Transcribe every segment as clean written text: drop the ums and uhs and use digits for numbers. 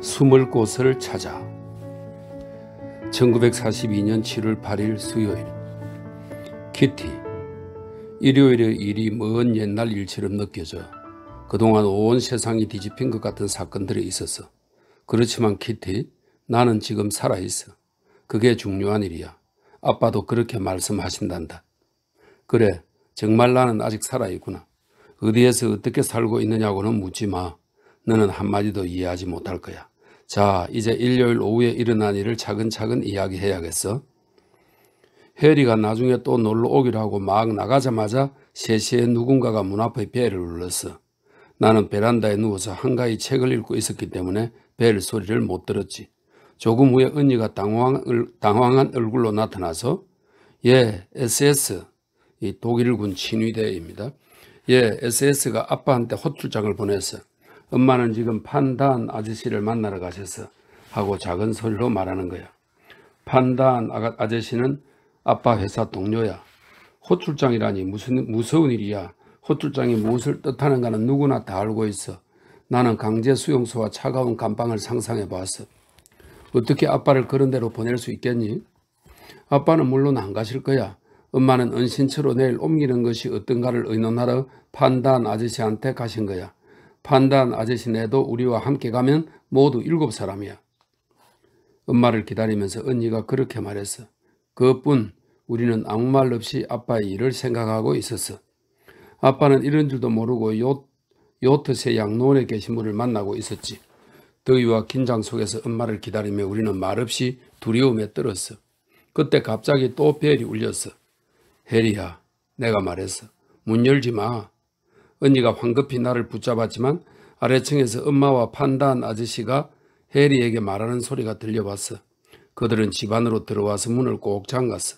숨을 곳을 찾아. 1942년 7월 8일 수요일. 키티. 일요일의 일이 먼 옛날 일처럼 느껴져. 그동안 온 세상이 뒤집힌 것 같은 사건들이 있었어. 그렇지만 키티, 나는 지금 살아있어. 그게 중요한 일이야. 아빠도 그렇게 말씀하신단다. 그래, 정말 나는 아직 살아있구나. 어디에서 어떻게 살고 있느냐고는 묻지 마. 너는 한마디도 이해하지 못할 거야. 자, 이제 일요일 오후에 일어난 일을 차근차근 이야기해야겠어. 해리가 나중에 또 놀러 오기로 하고 막 나가자마자 3시에 누군가가 문 앞에 벨을 울렸어. 나는 베란다에 누워서 한가히 책을 읽고 있었기 때문에 벨 소리를 못 들었지. 조금 후에 언니가 당황한 얼굴로 나타나서 예, SS, 이 독일군 친위대입니다. 예, SS가 아빠한테 호출장을 보냈어. 엄마는 지금 판단 아저씨를 만나러 가셨어. 하고 작은 소리로 말하는 거야. 판단 아저씨는 아빠 회사 동료야. 호출장이라니 무슨 무서운 일이야. 호출장이 무엇을 뜻하는가는 누구나 다 알고 있어. 나는 강제 수용소와 차가운 감방을 상상해 봤어. 어떻게 아빠를 그런 데로 보낼 수 있겠니? 아빠는 물론 안 가실 거야. 엄마는 은신처로 내일 옮기는 것이 어떤가를 의논하러 판단 아저씨한테 가신 거야. 판단 아저씨네도 우리와 함께 가면 모두 7사람이야. 엄마를 기다리면서 언니가 그렇게 말했어. 그뿐 우리는 아무 말 없이 아빠의 일을 생각하고 있었어. 아빠는 이런 줄도 모르고 요트세 양로원에 계신 분을 만나고 있었지. 더위와 긴장 속에서 엄마를 기다리며 우리는 말없이 두려움에 떨었어. 그때 갑자기 또 벨이 울렸어. 해리야, 내가 말했어. 문 열지 마. 언니가 황급히 나를 붙잡았지만 아래층에서 엄마와 판단 아저씨가 해리에게 말하는 소리가 들려왔어. 그들은 집 안으로 들어와서 문을 꼭 잠갔어.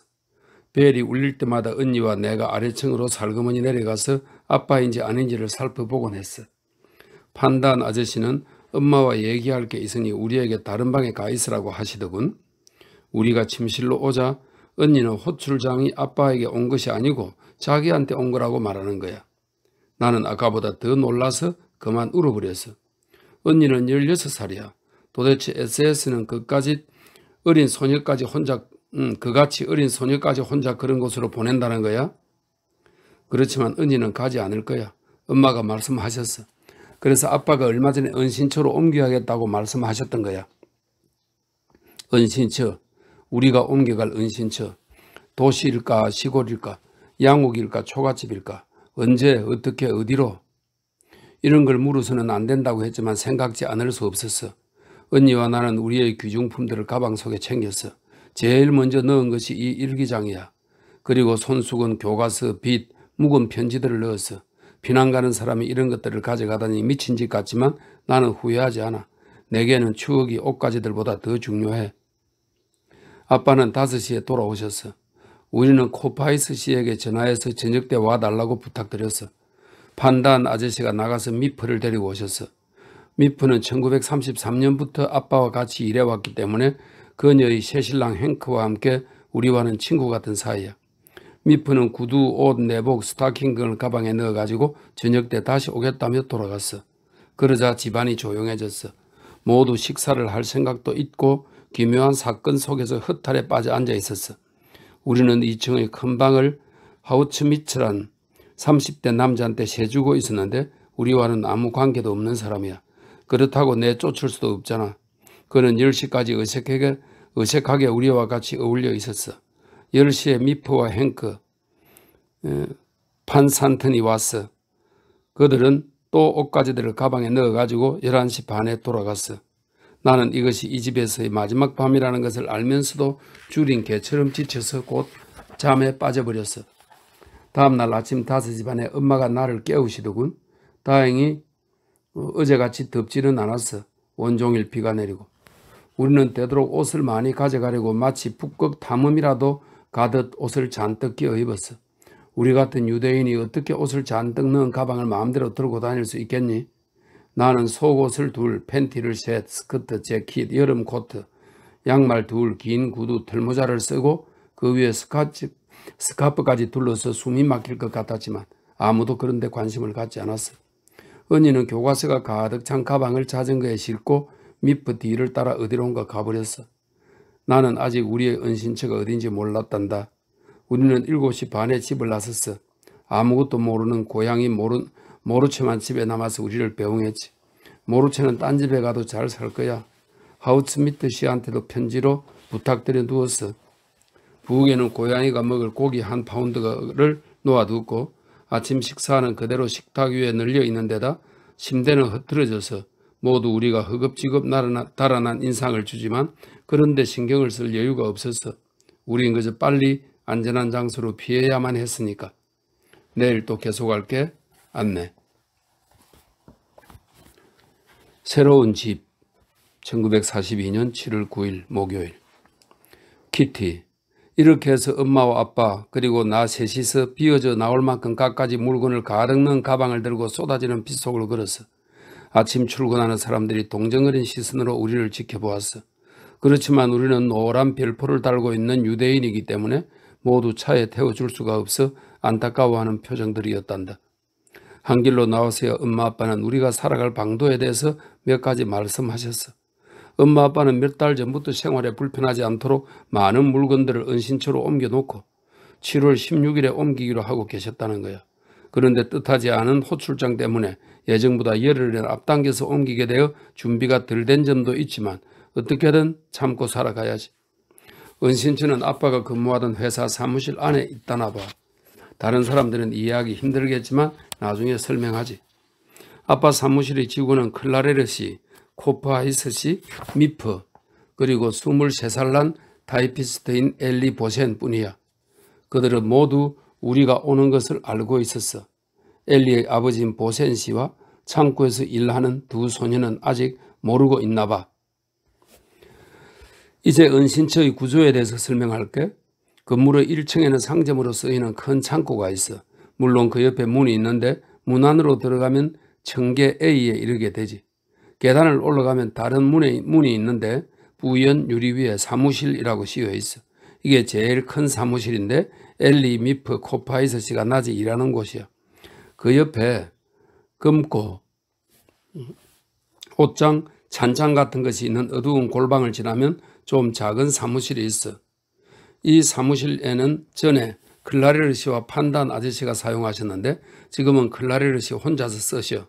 벨이 울릴 때마다 언니와 내가 아래층으로 살그머니 내려가서 아빠인지 아닌지를 살펴보곤 했어. 판단 아저씨는 엄마와 얘기할 게 있으니 우리에게 다른 방에 가 있으라고 하시더군. 우리가 침실로 오자 언니는 호출장이 아빠에게 온 것이 아니고 자기한테 온 거라고 말하는 거야. 나는 아까보다 더 놀라서 그만 울어버렸어. 언니는 16살이야. 도대체 SS는 그같이 어린 소녀까지 혼자 그런 곳으로 보낸다는 거야? 그렇지만 언니는 가지 않을 거야. 엄마가 말씀하셨어. 그래서 아빠가 얼마 전에 은신처로 옮겨야겠다고 말씀하셨던 거야. 은신처, 우리가 옮겨갈 은신처. 도시일까 시골일까 양옥일까 초가집일까 언제 어떻게 어디로. 이런 걸 물어서는 안 된다고 했지만 생각지 않을 수 없었어. 언니와 나는 우리의 귀중품들을 가방 속에 챙겼어. 제일 먼저 넣은 것이 이 일기장이야. 그리고 손수건, 교과서, 빗, 묵은 편지들을 넣었어. 피난 가는 사람이 이런 것들을 가져가다니 미친 짓 같지만 나는 후회하지 않아. 내게는 추억이 옷가지들보다 더 중요해. 아빠는 5시에 돌아오셨어. 우리는 코파이스 씨에게 전화해서 저녁 때 와달라고 부탁드렸어. 판단 아저씨가 나가서 미프를 데리고 오셨어. 미프는 1933년부터 아빠와 같이 일해왔기 때문에 그녀의 새신랑 행크와 함께 우리와는 친구 같은 사이야. 미프는 구두, 옷, 내복, 스타킹 등을 가방에 넣어가지고 저녁 때 다시 오겠다며 돌아갔어. 그러자 집안이 조용해졌어. 모두 식사를 할 생각도 있고 기묘한 사건 속에서 허탈에 빠져 앉아 있었어. 우리는 2층의 큰 방을 하우츠미츠란 30대 남자한테 세주고 있었는데 우리와는 아무 관계도 없는 사람이야. 그렇다고 내쫓을 수도 없잖아. 그는 10시까지 어색하게 우리와 같이 어울려 있었어. 10시에 미프와 행크, 판산튼이 왔어. 그들은 또 옷가지들을 가방에 넣어가지고 11시 반에 돌아갔어. 나는 이것이 이 집에서의 마지막 밤이라는 것을 알면서도 줄인 개처럼 지쳐서 곧 잠에 빠져버렸어. 다음날 아침 5시 반에 엄마가 나를 깨우시더군. 다행히 어제같이 덥지는 않았어. 온종일 비가 내리고. 우리는 되도록 옷을 많이 가져가려고 마치 북극 탐험이라도 가듯 옷을 잔뜩 끼워 입었어. 우리 같은 유대인이 어떻게 옷을 잔뜩 넣은 가방을 마음대로 들고 다닐 수 있겠니? 나는 속옷을 2, 팬티를 3, 스커트, 재킷, 여름 코트, 양말 2, 긴 구두, 털모자를 쓰고 그 위에 스카프까지 둘러서 숨이 막힐 것 같았지만 아무도 그런 데 관심을 갖지 않았어. 언니는 교과서가 가득 찬 가방을 자전거에 싣고 미프 뒤를 따라 어디론가 가버렸어. 나는 아직 우리의 은신처가 어딘지 몰랐단다. 우리는 7시 반에 집을 나섰어. 아무것도 모르는 고양이 모루체만 집에 남아서 우리를 배웅했지. 모루체는 딴 집에 가도 잘 살 거야. 하우스미트 씨한테도 편지로 부탁드려 두었어. 부엌에는 고양이가 먹을 고기 1파운드를 놓아두고 아침 식사는 그대로 식탁 위에 널려 있는 데다 침대는 흐트러져서 모두 우리가 허겁지겁 달아난 인상을 주지만 그런데 신경을 쓸 여유가 없었어. 우린 그저 빨리 안전한 장소로 피해야만 했으니까. 내일 또 계속할게. 안내. 새로운 집. 1942년 7월 9일 목요일. 키티. 이렇게 해서 엄마와 아빠 그리고 나 셋이서 비어져 나올 만큼 갖가지 물건을 가득 넣은 가방을 들고 쏟아지는 빗속을 걸었어. 아침 출근하는 사람들이 동정어린 시선으로 우리를 지켜보았어. 그렇지만 우리는 노란 별표를 달고 있는 유대인이기 때문에 모두 차에 태워줄 수가 없어 안타까워하는 표정들이었단다. 한 길로 나오세요. 엄마 아빠는 우리가 살아갈 방도에 대해서 몇 가지 말씀하셨어. 엄마 아빠는 몇 달 전부터 생활에 불편하지 않도록 많은 물건들을 은신처로 옮겨놓고 7월 16일에 옮기기로 하고 계셨다는 거야. 그런데 뜻하지 않은 호출장 때문에 예정보다 열흘이나 앞당겨서 옮기게 되어 준비가 덜 된 점도 있지만 어떻게든 참고 살아가야지. 은신처는 아빠가 근무하던 회사 사무실 안에 있다나 봐. 다른 사람들은 이해하기 힘들겠지만 나중에 설명하지. 아빠 사무실의 직원은 클라레르 씨, 코프하이스 씨, 미프, 그리고 23살 난 타이피스트인 엘리 보센 뿐이야. 그들은 모두 우리가 오는 것을 알고 있었어. 엘리의 아버지인 보센 씨와 창고에서 일하는 두 소녀는 아직 모르고 있나 봐. 이제 은신처의 구조에 대해서 설명할게. 건물의 1층에는 상점으로 쓰이는 큰 창고가 있어. 물론 그 옆에 문이 있는데 문 안으로 들어가면 층계 A에 이르게 되지. 계단을 올라가면 다른 문이 있는데 부연 유리 위에 사무실이라고 씌워 있어. 이게 제일 큰 사무실인데 엘리, 미프, 코파이서 씨가 낮에 일하는 곳이야. 그 옆에 금고, 옷장, 찬장 같은 것이 있는 어두운 골방을 지나면 좀 작은 사무실이 있어. 이 사무실에는 전에 클라레르 씨와 판단 아저씨가 사용하셨는데 지금은 클라레르 씨 혼자서 쓰셔.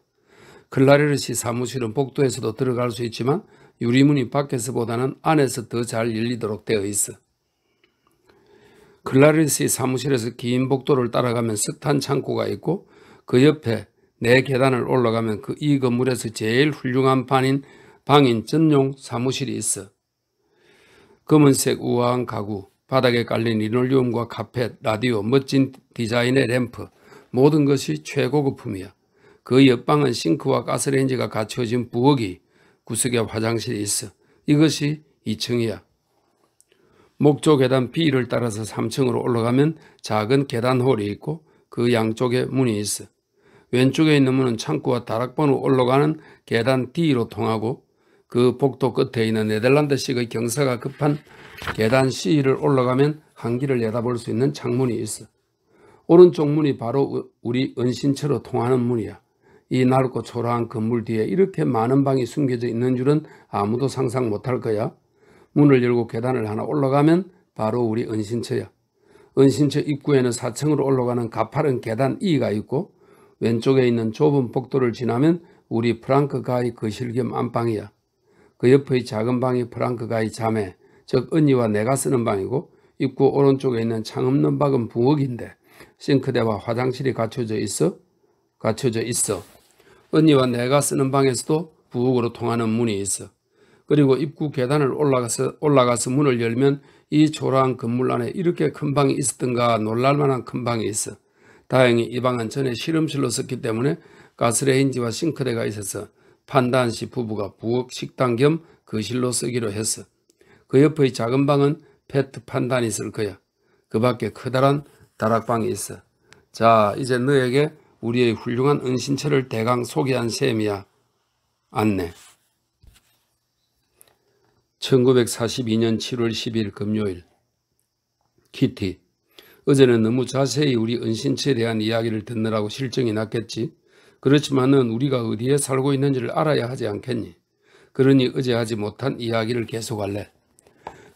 클라레르 씨 사무실은 복도에서도 들어갈 수 있지만 유리문이 밖에서보다는 안에서 더 잘 열리도록 되어 있어. 클라레르 씨 사무실에서 긴 복도를 따라가면 석탄 창고가 있고 그 옆에 4계단을 올라가면 이 건물에서 제일 훌륭한 방인 전용 사무실이 있어. 검은색 우아한 가구, 바닥에 깔린 리놀리움과 카펫, 라디오, 멋진 디자인의 램프, 모든 것이 최고급품이야. 그 옆방은 싱크와 가스레인지가 갖춰진 부엌이, 구석에 화장실이 있어. 이것이 2층이야. 목조 계단 B를 따라서 3층으로 올라가면 작은 계단홀이 있고 그 양쪽에 문이 있어. 왼쪽에 있는 문은 창고와 다락방으로 올라가는 계단 D로 통하고 그 복도 끝에 있는 네덜란드식의 경사가 급한 계단 C를 올라가면 한길을 내다볼 수 있는 창문이 있어. 오른쪽 문이 바로 우리 은신처로 통하는 문이야. 이 낡고 초라한 건물 뒤에 이렇게 많은 방이 숨겨져 있는 줄은 아무도 상상 못할 거야. 문을 열고 계단을 하나 올라가면 바로 우리 은신처야. 은신처 입구에는 4층으로 올라가는 가파른 계단 E가 있고 왼쪽에 있는 좁은 복도를 지나면 우리 프랑크 가이 거실 겸 안방이야. 그 옆의 작은 방이 프랑크 가이 자매, 즉 언니와 내가 쓰는 방이고 입구 오른쪽에 있는 창 없는 방은 부엌인데 싱크대와 화장실이 갖춰져 있어. 언니와 내가 쓰는 방에서도 부엌으로 통하는 문이 있어. 그리고 입구 계단을 올라가서 문을 열면 이 초라한 건물 안에 이렇게 큰 방이 있었던가 놀랄만한 큰 방이 있어. 다행히 이 방은 전에 실험실로 썼기 때문에 가스레인지와 싱크대가 있어서 판단 씨 부부가 부엌 식당 겸 거실로 쓰기로 했어. 그 옆의 작은 방은 페트 판단이 쓸 거야. 그 밖에 커다란 다락방이 있어. 자, 이제 너에게 우리의 훌륭한 은신처를 대강 소개한 셈이야. 안내. 1942년 7월 10일 금요일. 키티. 어제는 너무 자세히 우리 은신처에 대한 이야기를 듣느라고 실정이 났겠지. 그렇지만은 우리가 어디에 살고 있는지를 알아야 하지 않겠니? 그러니 어제 하지 못한 이야기를 계속할래.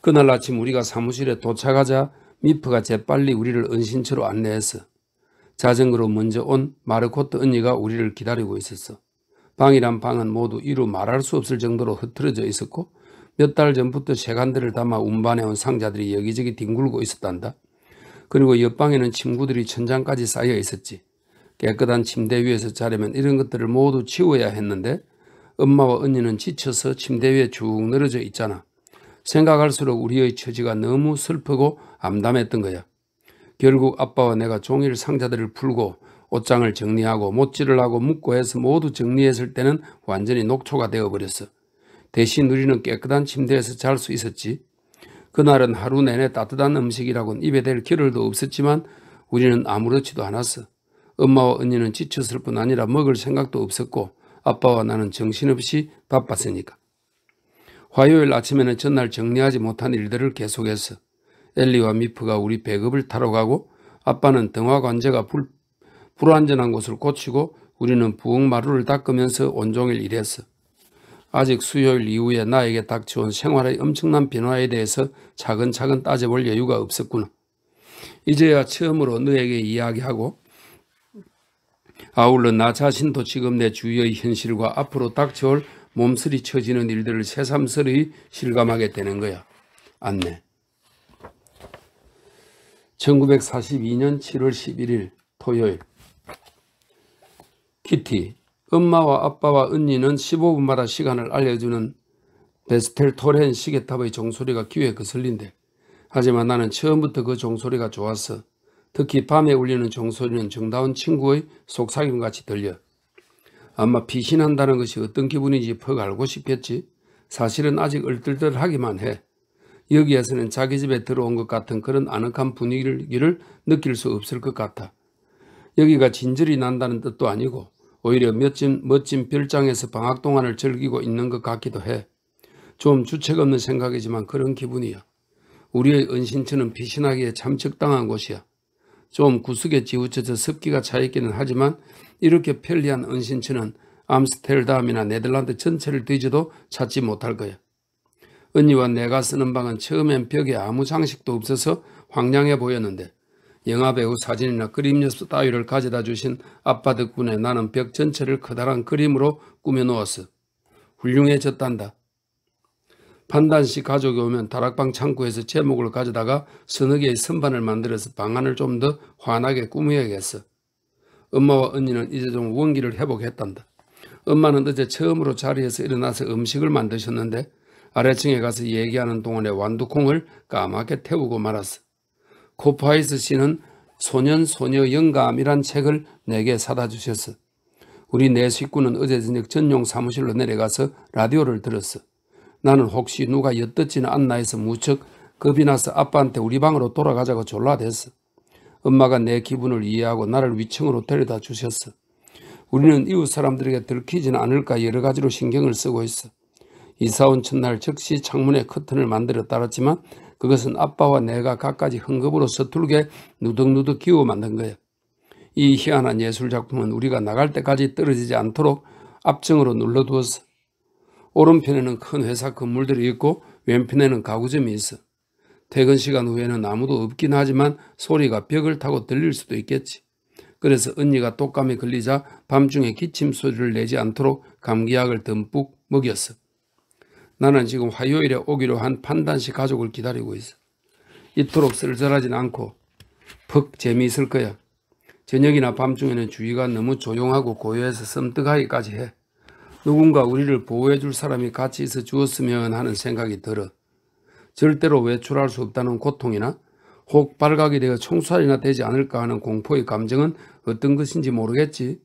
그날 아침 우리가 사무실에 도착하자 미프가 재빨리 우리를 은신처로 안내했어. 자전거로 먼저 온 마르코트 언니가 우리를 기다리고 있었어. 방이란 방은 모두 이루 말할 수 없을 정도로 흐트러져 있었고 몇 달 전부터 세간들을 담아 운반해온 상자들이 여기저기 뒹굴고 있었단다. 그리고 옆방에는 침구들이 천장까지 쌓여 있었지. 깨끗한 침대 위에서 자려면 이런 것들을 모두 치워야 했는데 엄마와 언니는 지쳐서 침대 위에 쭉 늘어져 있잖아. 생각할수록 우리의 처지가 너무 슬프고 암담했던 거야. 결국 아빠와 내가 종일 상자들을 풀고 옷장을 정리하고 못질을 하고 묶고 해서 모두 정리했을 때는 완전히 녹초가 되어버렸어. 대신 우리는 깨끗한 침대에서 잘 수 있었지. 그날은 하루 내내 따뜻한 음식이라고는 입에 댈 겨를도 없었지만 우리는 아무렇지도 않았어. 엄마와 언니는 지쳤을 뿐 아니라 먹을 생각도 없었고 아빠와 나는 정신없이 바빴으니까. 화요일 아침에는 전날 정리하지 못한 일들을 계속했어. 엘리와 미프가 우리 배급을 타러 가고 아빠는 등화관제가 불완전한 곳을 고치고 우리는 부엌마루를 닦으면서 온종일 일했어. 아직 수요일 이후에 나에게 닥쳐온 생활의 엄청난 변화에 대해서 차근차근 따져볼 여유가 없었구나. 이제야 처음으로 너에게 이야기하고 아울러 나 자신도 지금 내 주위의 현실과 앞으로 닥쳐올 몸서리 쳐지는 일들을 새삼스레 실감하게 되는 거야. 안내. 1942년 7월 11일 토요일. 키티, 엄마와 아빠와 언니는 15분마다 시간을 알려주는 베스텔 토렌 시계탑의 종소리가 귀에 거슬린대. 하지만 나는 처음부터 그 종소리가 좋았어. 특히 밤에 울리는 종소리는 정다운 친구의 속삭임같이 들려. 아마 피신한다는 것이 어떤 기분인지 퍽 알고 싶겠지. 사실은 아직 얼떨떨하기만 해. 여기에서는 자기 집에 들어온 것 같은 그런 아늑한 분위기를 느낄 수 없을 것 같아. 여기가 진절이 난다는 뜻도 아니고 오히려 멋진 별장에서 방학 동안을 즐기고 있는 것 같기도 해. 좀 주책 없는 생각이지만 그런 기분이야. 우리의 은신처는 피신하기에 참 적당한 곳이야. 좀 구석에 치우쳐져 습기가 차있기는 하지만 이렇게 편리한 은신처는 암스테르담이나 네덜란드 전체를 뒤져도 찾지 못할 거야. 언니와 내가 쓰는 방은 처음엔 벽에 아무 장식도 없어서 황량해 보였는데 영화배우 사진이나 그림 엽서 따위를 가져다 주신 아빠 덕분에 나는 벽 전체를 커다란 그림으로 꾸며놓았어. 훌륭해졌단다. 판단시 가족이 오면 다락방 창고에서 제목을 가져다가 서너 개의 선반을 만들어서 방 안을 좀 더 환하게 꾸며야겠어. 엄마와 언니는 이제 좀 원기를 회복했단다. 엄마는 어제 처음으로 자리에서 일어나서 음식을 만드셨는데 아래층에 가서 얘기하는 동안에 완두콩을 까맣게 태우고 말았어. 코파이스 씨는 소년 소녀 영감이란 책을 내게 사다 주셨어. 우리 네 식구는 어제 저녁 전용 사무실로 내려가서 라디오를 들었어. 나는 혹시 누가 엿듣지는 않나 해서 무척 겁이 나서 아빠한테 우리 방으로 돌아가자고 졸라댔어. 엄마가 내 기분을 이해하고 나를 위층으로 데려다 주셨어. 우리는 이웃 사람들에게 들키지는 않을까 여러 가지로 신경을 쓰고 있어. 이사온 첫날 즉시 창문에 커튼을 만들어 달았지만 그것은 아빠와 내가 갖가지 헝겊으로 서툴게 누덕누덕 기워 만든 거야. 이 희한한 예술작품은 우리가 나갈 때까지 떨어지지 않도록 앞정으로 눌러두었어. 오른편에는 큰 회사 건물들이 있고 왼편에는 가구점이 있어. 퇴근 시간 후에는 아무도 없긴 하지만 소리가 벽을 타고 들릴 수도 있겠지. 그래서 언니가 독감에 걸리자 밤중에 기침 소리를 내지 않도록 감기약을 듬뿍 먹였어. 나는 지금 화요일에 오기로 한 판단시 가족을 기다리고 있어. 이토록 쓸쓸하진 않고 퍽 재미있을 거야. 저녁이나 밤중에는 주위가 너무 조용하고 고요해서 섬뜩하기까지 해. 누군가 우리를 보호해 줄 사람이 같이 있어 주었으면 하는 생각이 들어. 절대로 외출할 수 없다는 고통이나 혹 발각이 되어 총살이나 되지 않을까 하는 공포의 감정은 어떤 것인지 모르겠지.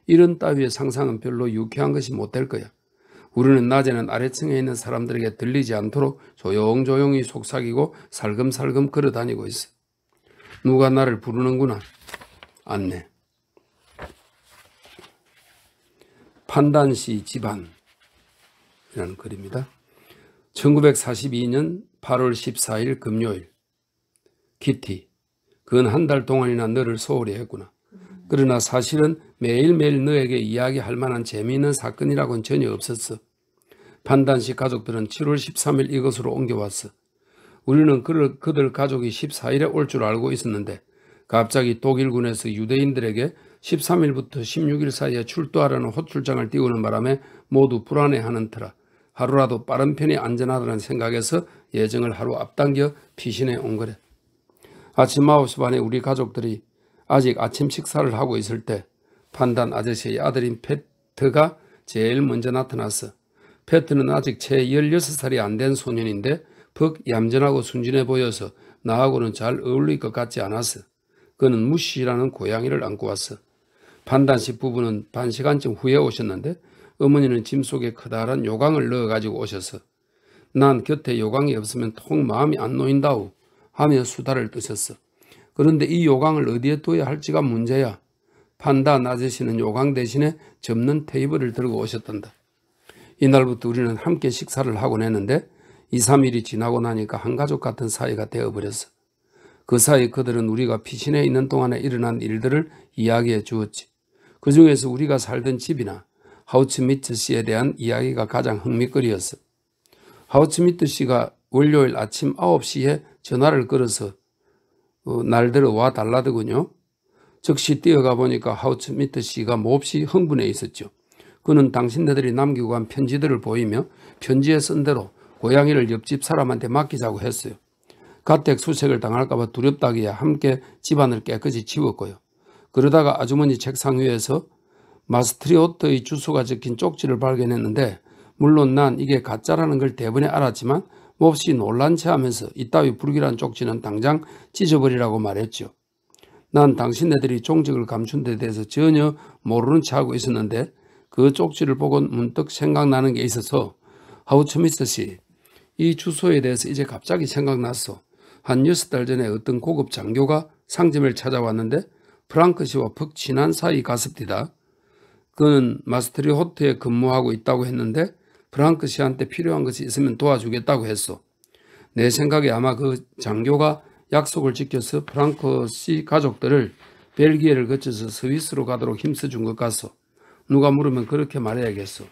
이런 따위의 상상은 별로 유쾌한 것이 못 될 거야. 우리는 낮에는 아래층에 있는 사람들에게 들리지 않도록 조용조용히 속삭이고 살금살금 걸어다니고 있어. 누가 나를 부르는구나. 안내. 판단시 집안이라는 글입니다. 1942년 8월 14일 금요일. 키티, 근 한 달 동안이나 너를 소홀히 했구나. 그러나 사실은 매일매일 너에게 이야기할 만한 재미있는 사건이라고는 전혀 없었어. 판단식 가족들은 7월 13일 이것으로 옮겨왔어. 우리는 그들 가족이 14일에 올 줄 알고 있었는데 갑자기 독일군에서 유대인들에게 13일부터 16일 사이에 출두하라는 호출장을 띄우는 바람에 모두 불안해하는 터라 하루라도 빠른 편이 안전하다는 생각에서 예정을 하루 앞당겨 피신해 온 거래. 아침 9시 반에 우리 가족들이 아직 아침 식사를 하고 있을 때 판단 아저씨의 아들인 페트가 제일 먼저 나타났어. 페트는 아직 채 16살이 안 된 소년인데 퍽 얌전하고 순진해 보여서 나하고는 잘 어울릴 것 같지 않았어. 그는 무시라는 고양이를 안고 왔어. 판단식 부부는 반 시간쯤 후에 오셨는데 어머니는 짐 속에 커다란 요강을 넣어가지고 오셔서 난 곁에 요강이 없으면 통 마음이 안 놓인다우 하며 수다를 떠셨어. 그런데 이 요강을 어디에 둬야 할지가 문제야. 판단 아저씨는 요강 대신에 접는 테이블을 들고 오셨단다. 이날부터 우리는 함께 식사를 하곤 했는데 2, 3일이 지나고 나니까 한가족 같은 사이가 되어버렸어. 그 사이 그들은 우리가 피신해 있는 동안에 일어난 일들을 이야기해 주었지. 그 중에서 우리가 살던 집이나 하우츠미트 씨에 대한 이야기가 가장 흥미거리였어. 하우츠미트 씨가 월요일 아침 9시에 전화를 걸어서 날들어 와 달라더군요. 즉시 뛰어가 보니까 하우츠미트 씨가 몹시 흥분해 있었죠. 그는 당신네들이 남기고 간 편지들을 보이며 편지에 쓴 대로 고양이를 옆집 사람한테 맡기자고 했어요. 가택 수색을 당할까봐 두렵다기에 함께 집안을 깨끗이 치웠고요. 그러다가 아주머니 책상 위에서 마스트리오트의 주소가 적힌 쪽지를 발견했는데 물론 난 이게 가짜라는 걸 대번에 알았지만 몹시 놀란 채 하면서 이따위 불길한 쪽지는 당장 찢어버리라고 말했죠. 난 당신네들이 종직을 감춘 데 대해서 전혀 모르는 채 하고 있었는데 그 쪽지를 보고 문득 생각나는 게 있어서 하우츠미스 씨, 이 주소에 대해서 이제 갑자기 생각났어. 한 6달 전에 어떤 고급 장교가 상점을 찾아왔는데 프랑크 씨와 퍽 친한 사이 가습디다. 그는 마스트리호트에 근무하고 있다고 했는데 프랑크 씨한테 필요한 것이 있으면 도와주겠다고 했어. 내 생각에 아마 그 장교가 약속을 지켜서 프랑크 씨 가족들을 벨기에를 거쳐서 스위스로 가도록 힘써준 것 같소. 누가 물으면 그렇게 말해야겠어.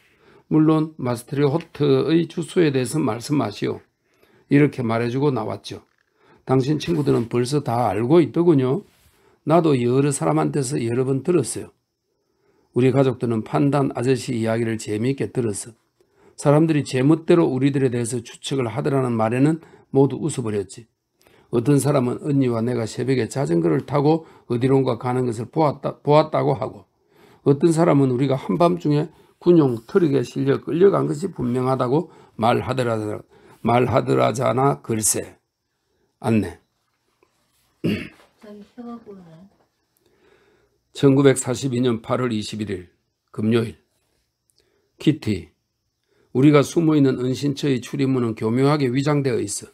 물론 마스트리호트의 주소에 대해서 말씀하시오. 이렇게 말해주고 나왔죠. 당신 친구들은 벌써 다 알고 있더군요. 나도 여러 사람한테서 여러 번 들었어요. 우리 가족들은 판단 아저씨 이야기를 재미있게 들었어. 사람들이 제멋대로 우리들에 대해서 추측을 하더라는 말에는 모두 웃어버렸지. 어떤 사람은 언니와 내가 새벽에 자전거를 타고 어디론가 가는 것을 보았다고 하고 어떤 사람은 우리가 한밤중에 군용 트럭에 실려 끌려간 것이 분명하다고 말하더라잖아. 글쎄. 안내. 1942년 8월 21일 금요일. 키티. 우리가 숨어있는 은신처의 출입문은 교묘하게 위장되어 있어.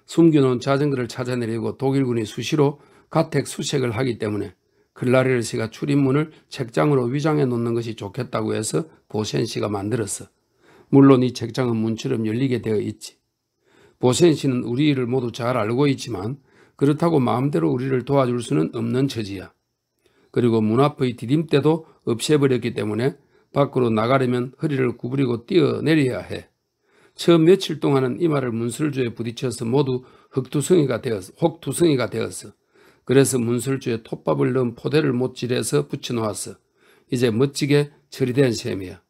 숨겨놓은 자전거를 찾아내려고 독일군이 수시로 가택 수색을 하기 때문에 클라리르 씨가 출입문을 책장으로 위장해 놓는 것이 좋겠다고 해서 보센 씨가 만들었어. 물론 이 책장은 문처럼 열리게 되어 있지. 보센 씨는 우리 일을 모두 잘 알고 있지만 그렇다고 마음대로 우리를 도와줄 수는 없는 처지야. 그리고 문 앞의 디딤대도 없애버렸기 때문에 밖으로 나가려면 허리를 구부리고 뛰어내려야 해. 처음 며칠 동안은 이마를 문설주에 부딪혀서 모두 혹투성이가 되었어. 그래서 문설주에 톱밥을 넣은 포대를 못질해서 붙여놓았어. 이제 멋지게 처리된 셈이야.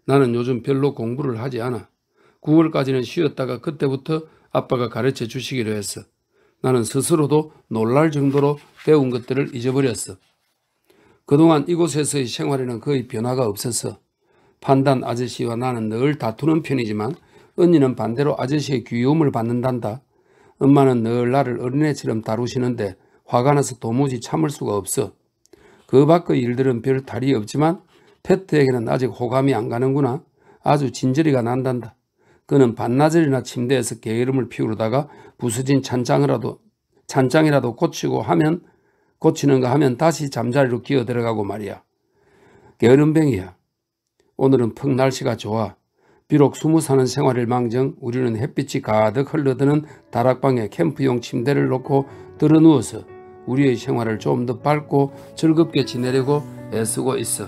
나는 요즘 별로 공부를 하지 않아. 9월까지는 쉬었다가 그때부터 아빠가 가르쳐 주시기로 했어. 나는 스스로도 놀랄 정도로 배운 것들을 잊어버렸어. 그동안 이곳에서의 생활에는 거의 변화가 없었어. 판단 아저씨와 나는 늘 다투는 편이지만 언니는 반대로 아저씨의 귀여움을 받는단다. 엄마는 늘 나를 어린애처럼 다루시는데 화가 나서 도무지 참을 수가 없어. 그 밖의 일들은 별 탈이 없지만 페트에게는 아직 호감이 안 가는구나. 아주 진저리가 난단다. 그는 반나절이나 침대에서 게으름을 피우려다가 부서진 찬장이라도 고치는가 하면 다시 잠자리로 기어 들어가고 말이야. 게으름뱅이야. 오늘은 퍽 날씨가 좋아. 비록 숨어 사는 생활을 망정 우리는 햇빛이 가득 흘러드는 다락방에 캠프용 침대를 놓고 들어누워서 우리의 생활을 좀 더 밝고 즐겁게 지내려고 애쓰고 있어.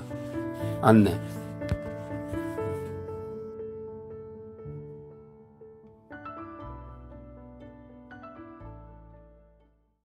안내.